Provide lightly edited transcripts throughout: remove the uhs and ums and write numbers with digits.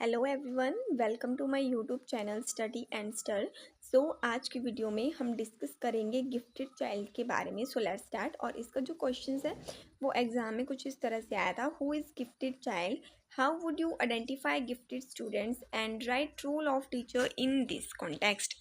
Hello everyone, welcome to my YouTube channel study and स्टर। So आज की video में हम डिस्कस करेंगे गिफ्टेड चाइल्ड के बारे में। So let's start. और इसका जो क्वेश्चन है वो एग्जाम में कुछ इस तरह से आया था। Who is gifted child, how would you identify gifted students and write role of teacher in this context.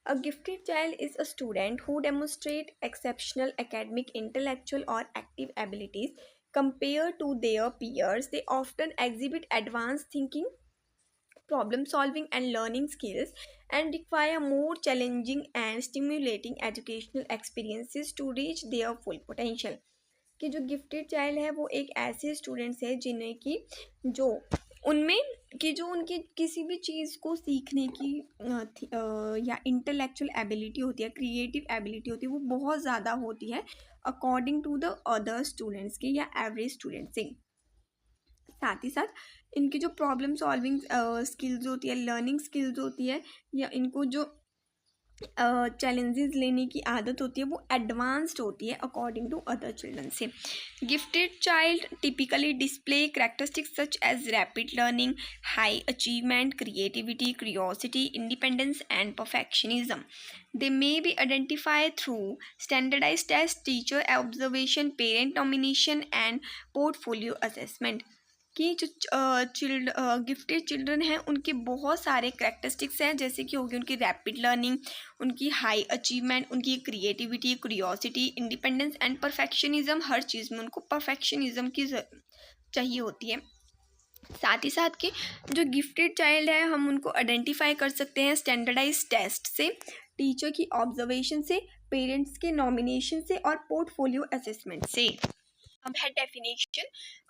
A gifted child is a student who demonstrate exceptional academic, intellectual, or active abilities compared to their peers. They often exhibit advanced thinking, problem solving, and learning skills and require more challenging and stimulating educational experiences to reach their full potential. कि जो gifted child है वो एक ऐसे students है जिन्हें कि जो उनमें कि जो उनकी किसी भी चीज़ को सीखने की या इंटेलेक्चुअल एबिलिटी होती है, क्रिएटिव एबिलिटी होती है, वो बहुत ज़्यादा होती है according to the other students के या एवरेज स्टूडेंट्स से। साथ ही साथ इनकी जो प्रॉब्लम सॉल्विंग स्किल्स होती है, लर्निंग स्किल्स होती है, या इनको जो चैलेंजेस लेने की आदत होती है वो एडवांस्ड होती है अकॉर्डिंग टू अदर चिल्ड्रन से। Gifted child typically display characteristics such as rapid learning, high achievement, creativity, curiosity, independence and perfectionism. They may be identified through standardized tests, teacher observation, parent nomination, and portfolio assessment. कि जो gifted children हैं उनके बहुत सारे characteristics हैं, जैसे कि होगी उनकी रैपिड लर्निंग, उनकी हाई अचीवमेंट, उनकी creativity, curiosity, independence and perfectionism. हर चीज़ में उनको परफेक्शनिज्म की चाहिए होती है। साथ ही साथ कि जो गिफ्टेड चाइल्ड है हम उनको आइडेंटिफाई कर सकते हैं स्टैंडर्डाइज टेस्ट से, टीचर की ऑब्जर्वेशन से, पेरेंट्स के नॉमिनेशन से और पोर्टफोलियो असेसमेंट से। अब है definition.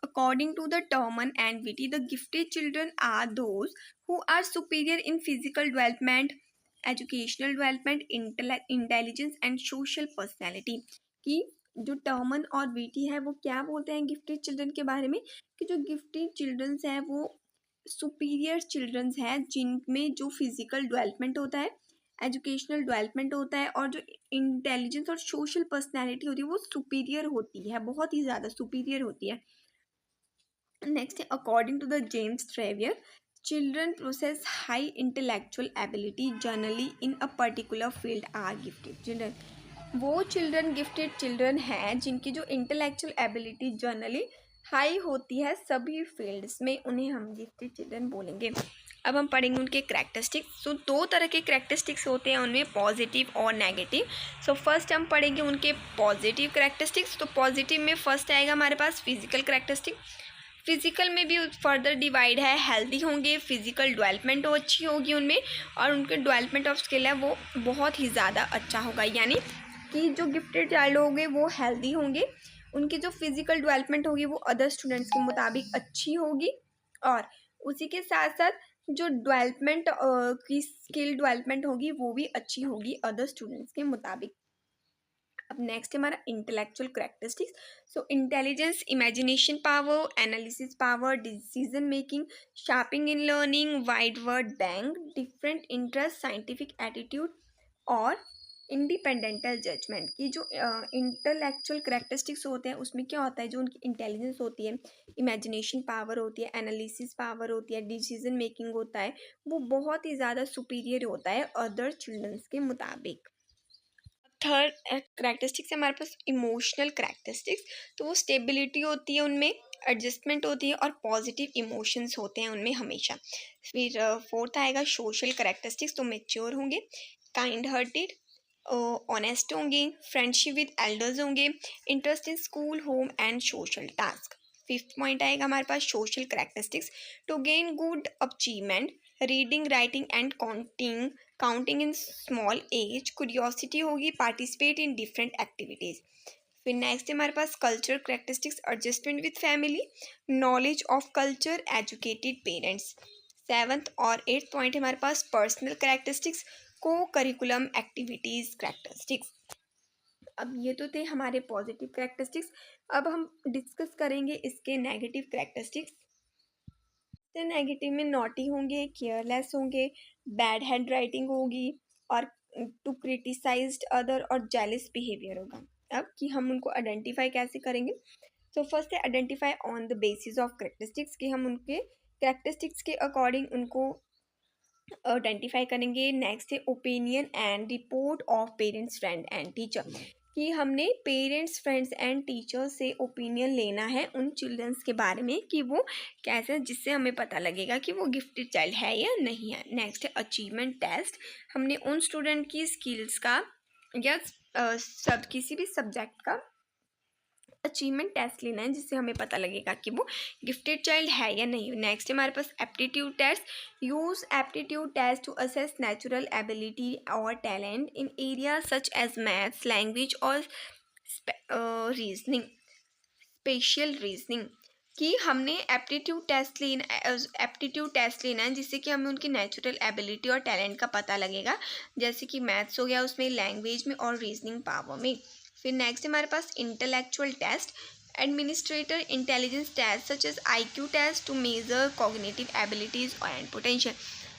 According to the Terman and Whitty, the gifted children are those who are superior in physical development, educational development, intelligence and social personality. कि जो टर्मन और वीटी है वो क्या बोलते हैं गिफ्टेड चिल्ड्रन के बारे में, कि जो गिफ्टेड चिल्ड्रंस हैं वो सुपीरियर चिल्ड्रंस हैं जिनमें जो फिजिकल डेवलपमेंट होता है, एजुकेशनल डेवलपमेंट होता है और जो इंटेलिजेंस और सोशल पर्सनैलिटी होती है वो सुपीरियर होती है, बहुत ही ज़्यादा सुपीरियर होती है। नेक्स्ट है अकॉर्डिंग टू द जेम्स ट्रेवियर, children process high intellectual ability generally in a particular field are gifted children. वो चिल्ड्रन गिफ्टेड चिल्ड्रन हैं जिनकी जो इंटेलेक्चुअल एबिलिटी जनरली हाई होती है सभी फील्ड्स में, उन्हें हम गिफ्टेड चिल्ड्रन बोलेंगे। अब हम पढ़ेंगे उनके करेक्टरिस्टिक्स। तो दो तरह के करेक्टरिस्टिक्स होते हैं उनमें, पॉजिटिव और नेगेटिव। सो फर्स्ट हम पढ़ेंगे उनके पॉजिटिव करेक्टरिस्टिक्स। तो पॉजिटिव में फर्स्ट आएगा हमारे पास फिजिकल करेक्टरिस्टिक। फिजिकल में भी फर्दर डिवाइड है, हेल्दी होंगे, फिजिकल डेवलपमेंट अच्छी होगी उनमें, और उनके डेवलपमेंट ऑफ स्किल है वो बहुत ही ज़्यादा अच्छा होगा। यानी कि जो गिफ्टेड चाइल्ड होंगे वो हेल्दी होंगे, उनकी जो फिजिकल डेवलपमेंट होगी वो अदर स्टूडेंट्स के मुताबिक अच्छी होगी, और उसी के साथ साथ जो डेवलपमेंट की स्किल डेवलपमेंट होगी वो भी अच्छी होगी अदर स्टूडेंट्स के मुताबिक। अब नेक्स्ट हमारा intellectual characteristics. So intelligence, imagination power, analysis power, decision making, sharping in learning, wide word bank, different interest, scientific attitude और इंडिपेंडेंटल जजमेंट। की जो इंटेलेक्चुअल करेक्टरिस्टिक्स होते हैं उसमें क्या होता है, जो उनकी इंटेलिजेंस होती है, इमेजिनेशन पावर होती है, एनालिसिस पावर होती है, डिसीजन मेकिंग होता है, वो बहुत ही ज़्यादा सुपीरियर होता है अदर चिल्ड्रंस के मुताबिक। थर्ड करेक्टरिस्टिक्स है हमारे पास इमोशनल करेक्टरिस्टिक्स। तो वो स्टेबिलिटी होती है उनमें, एडजस्टमेंट होती है और पॉजिटिव इमोशंस होते हैं उनमें हमेशा। फिर फोर्थ आएगा सोशल करेक्टरिस्टिक्स। तो मेच्योर होंगे, काइंड हार्टेड, ऑनेस्ट होंगे, फ्रेंडशिप विद एल्डर्स होंगे, interest in school, home and social task. Fifth point आएगा हमारे पास social characteristics. To gain good achievement, reading, writing and counting in small age, curiosity होगी, participate in different activities. फिर next हमारे पास culture characteristics, adjustment with family, knowledge of culture, educated parents. Seventh और eighth point हमारे पास personal characteristics, को curriculum activities characteristics. अब ये तो थे हमारे पॉजिटिव करेक्टरिस्टिक्स। अब हम डिस्कस करेंगे इसके नेगेटिव करेक्टरिस्टिक्स। तो नेगेटिव में नॉटी होंगे, केयरलेस होंगे, बैड हैंड राइटिंग होगी और टू क्रिटिसाइज्ड अदर और जेलस बिहेवियर होगा। अब कि हम उनको आइडेंटिफाई कैसे करेंगे। तो फर्स्ट है identify on the basis of characteristics, कि हम उनके कैरेक्टरिस्टिक्स के अकॉर्डिंग उनको आइडेंटिफाई करेंगे। नेक्स्ट है opinion and report of parents, friend and teacher, कि हमने पेरेंट्स, फ्रेंड्स एंड टीचर से ओपिनियन लेना है उन चिल्ड्रंस के बारे में कि वो कैसे, जिससे हमें पता लगेगा कि वो गिफ्टेड चाइल्ड है या नहीं है। नेक्स्ट है अचीवमेंट टेस्ट, हमने उन स्टूडेंट की स्किल्स का या सब किसी भी सब्जेक्ट का अचीवमेंट टेस्ट लेना है जिससे हमें पता लगेगा कि वो गिफ्टेड चाइल्ड है या नहीं। नेक्स्ट हमारे पास aptitude test, use aptitude test to assess natural ability और talent in area such as maths, language और रीजनिंग, स्पेशल रीजनिंग, कि हमने एप्टीट्यूड टेस्ट लेना है जिससे कि हमें उनकी नेचुरल एबिलिटी और टैलेंट का पता लगेगा, जैसे कि मैथ्स हो गया उसमें, लैंग्वेज में और रीजनिंग पावर में। फिर नेक्स्ट हमारे पास intellectual test, administrator intelligence test such as IQ test to measure cognitive abilities and potential,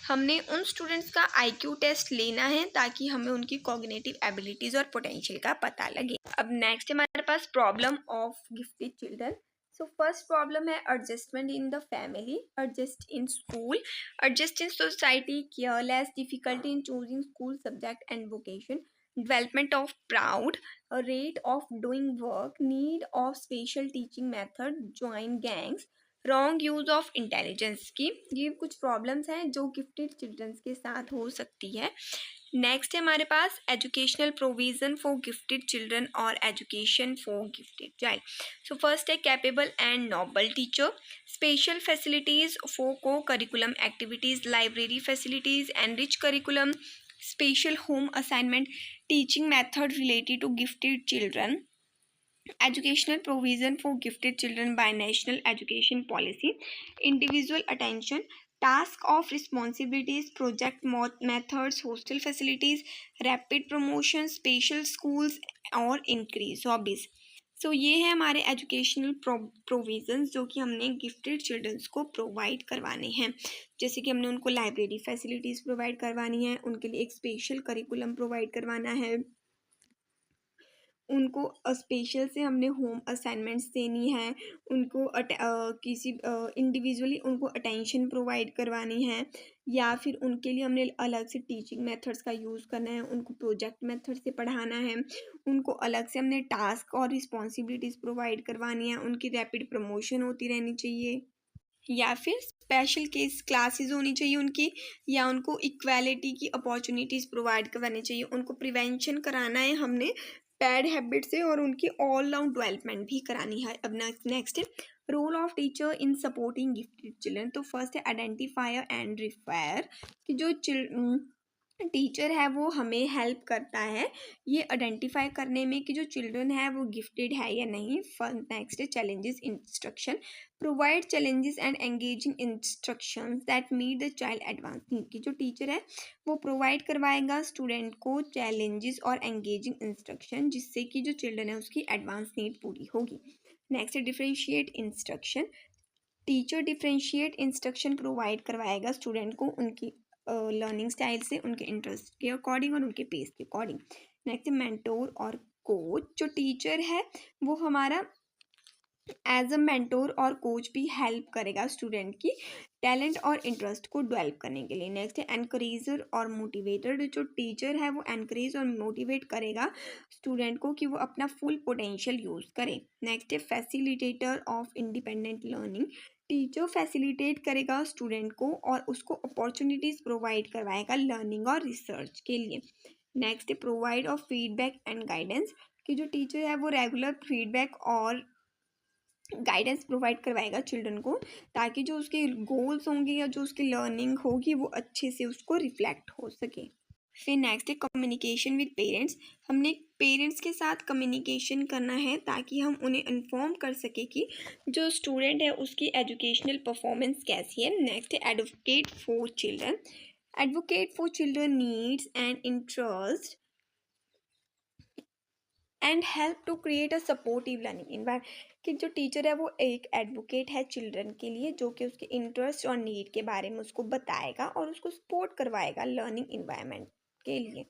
हमने उन स्टूडेंट्स का IQ टेस्ट लेना है ताकि हमें उनकी कॉग्निटिव एबिलिटीज और पोटेंशियल का पता लगे। अब नेक्स्ट हमारे पास problem of gifted children. So first problem है adjustment in the family, adjust in school, adjust in society, careless, difficulty in choosing school subject and vocation, development of proud, a rate of doing work, need of special teaching method, join gangs, wrong use of intelligence, की ये कुछ problems हैं जो gifted children's के साथ हो सकती है। नेक्स्ट है हमारे पास educational provision for gifted children और education for gifted child. So first है capable and noble teacher, special facilities for cocurriculum activities, library facilities, enrich curriculum, special home assignment, teaching method related to gifted children, educational provision for gifted children by national education policy, individual attention, task of responsibilities, project methods, hostel facilities, rapid promotion, special schools और increase hobbies। सो ये है हमारे educational provisions जो कि हमने gifted children's को provide करवाने हैं, जैसे कि हमने उनको लाइब्रेरी फैसिलिटीज़ प्रोवाइड करवानी है, उनके लिए एक स्पेशल करिकुलम प्रोवाइड करवाना है, उनको स्पेशल से हमने होम असाइनमेंट्स देनी है, उनको किसी इंडिविजुअली उनको अटेंशन प्रोवाइड करवानी है, या फिर उनके लिए हमने अलग से टीचिंग मेथड्स का यूज़ करना है, उनको प्रोजेक्ट मेथड से पढ़ाना है, उनको अलग से हमने टास्क और रिस्पॉन्सिबिलिटीज़ प्रोवाइड करवानी है, उनकी रैपिड प्रमोशन होती रहनी चाहिए, या फिर स्पेशल केस क्लासेस होनी चाहिए उनकी, या उनको इक्वालिटी की अपॉर्चुनिटीज़ प्रोवाइड करवानी चाहिए, उनको प्रिवेंशन कराना है हमने बैड हैबिट से, और उनकी ऑल राउंड डेवलपमेंट भी करानी है। अब नेक्स्ट है role of teacher in supporting gifted children. तो फर्स्ट है आइडेंटिफायर एंड रिफायर, कि जो टीचर है वो हमें हेल्प करता है ये आइडेंटिफाई करने में कि जो चिल्ड्रन है वो गिफ्टेड है या नहीं। नेक्स्ट है challenges instruction, provide challenges and engaging instructions that meet the child advance need, की जो टीचर है वो प्रोवाइड करवाएगा स्टूडेंट को चैलेंजेस और एंगेजिंग इंस्ट्रक्शन जिससे कि जो चिल्ड्रन है उसकी एडवांस नीड पूरी होगी। नेक्स्ट है differentiate instruction, teacher differentiate instruction provide करवाएगा स्टूडेंट को उनकी लर्निंग स्टाइल से, उनके इंटरेस्ट के अकॉर्डिंग और उनके पेस के अकॉर्डिंग। नेक्स्ट मेंटोर और कोच, जो टीचर है वो हमारा एज अ मेंटोर और कोच भी हेल्प करेगा स्टूडेंट की टैलेंट और इंटरेस्ट को डेवलप करने के लिए। नेक्स्ट है एनकरेजर और मोटिवेटर, जो टीचर है वो एनकरेज और मोटिवेट करेगा स्टूडेंट को कि वो अपना फुल पोटेंशियल यूज़ करे। नेक्स्ट है facilitator of independent learning, teacher facilitate करेगा स्टूडेंट को और उसको अपॉर्चुनिटीज़ प्रोवाइड करवाएगा लर्निंग और रिसर्च के लिए। नेक्स्ट है provide of feedback and guidance, कि जो टीचर है वो रेगुलर फीडबैक और गाइडेंस प्रोवाइड करवाएगा चिल्ड्रन को ताकि जो उसके गोल्स होंगे या जो उसकी लर्निंग होगी वो अच्छे से उसको रिफ्लेक्ट हो सके। फिर नेक्स्ट है कम्युनिकेशन विद पेरेंट्स, हमने पेरेंट्स के साथ कम्युनिकेशन करना है ताकि हम उन्हें इन्फॉर्म कर सके कि जो स्टूडेंट है उसकी एजुकेशनल परफॉर्मेंस कैसी है। नेक्स्ट है advocate for children, advocate for children needs and interest and help to create a supportive learning environment, कि जो टीचर है वो एक एडवोकेट है चिल्ड्रन के लिए जो कि उसके इंटरेस्ट और नीड के बारे में उसको बताएगा और उसको सपोर्ट करवाएगा लर्निंग इन्वायरमेंट के लिए।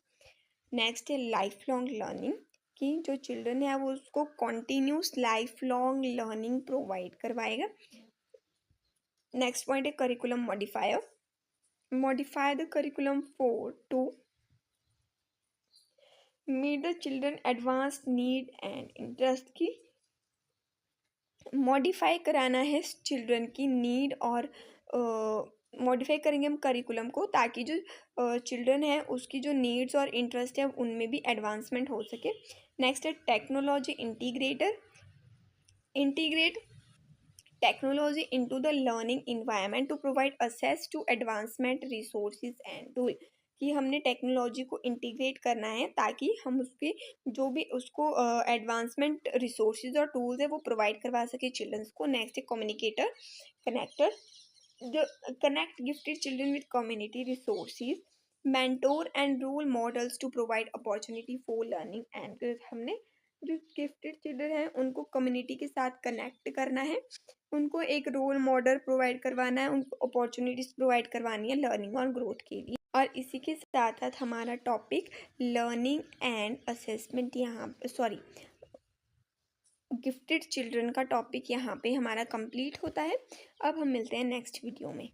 नेक्स्ट है लाइफ लॉन्ग लर्निंग, कि जो चिल्ड्रन है वो उसको continuous life long learning provide करवाएगा नेक्स्ट पॉइंट है curriculum modifier, modify the curriculum for to meet the children advance need and interest की मॉडिफाई कराना है चिल्ड्रन की नीड और मॉडिफाई करेंगे हम करिकुलम को ताकि जो चिल्ड्रन है उसकी जो नीड्स और इंटरेस्ट है उनमें भी एडवांसमेंट हो सके। नेक्स्ट है technology integrator, integrate technology into the learning environment to provide access to advancement resources and tool, कि हमने टेक्नोलॉजी को इंटीग्रेट करना है ताकि हम उसके जो भी उसको एडवांसमेंट रिसोर्सेज और टूल्स है वो प्रोवाइड करवा सके चिल्ड्रंस को। नेक्स्ट है कम्युनिकेटर कनेक्टर, जो connect gifted children with community resources, mentor and role models to provide opportunity for learning and growth। हमने जो गिफ्टेड चिल्ड्रन हैं उनको कम्युनिटी के साथ कनेक्ट करना है, उनको एक रोल मॉडल प्रोवाइड करवाना है, उनको अपॉर्चुनिटीज प्रोवाइड करवानी है लर्निंग और ग्रोथ के लिए। और इसी के साथ साथ हमारा टॉपिक लर्निंग एंड असेसमेंट यहाँ सॉरी गिफ्टेड चिल्ड्रन का टॉपिक यहाँ पे हमारा कंप्लीट होता है। अब हम मिलते हैं नेक्स्ट वीडियो में।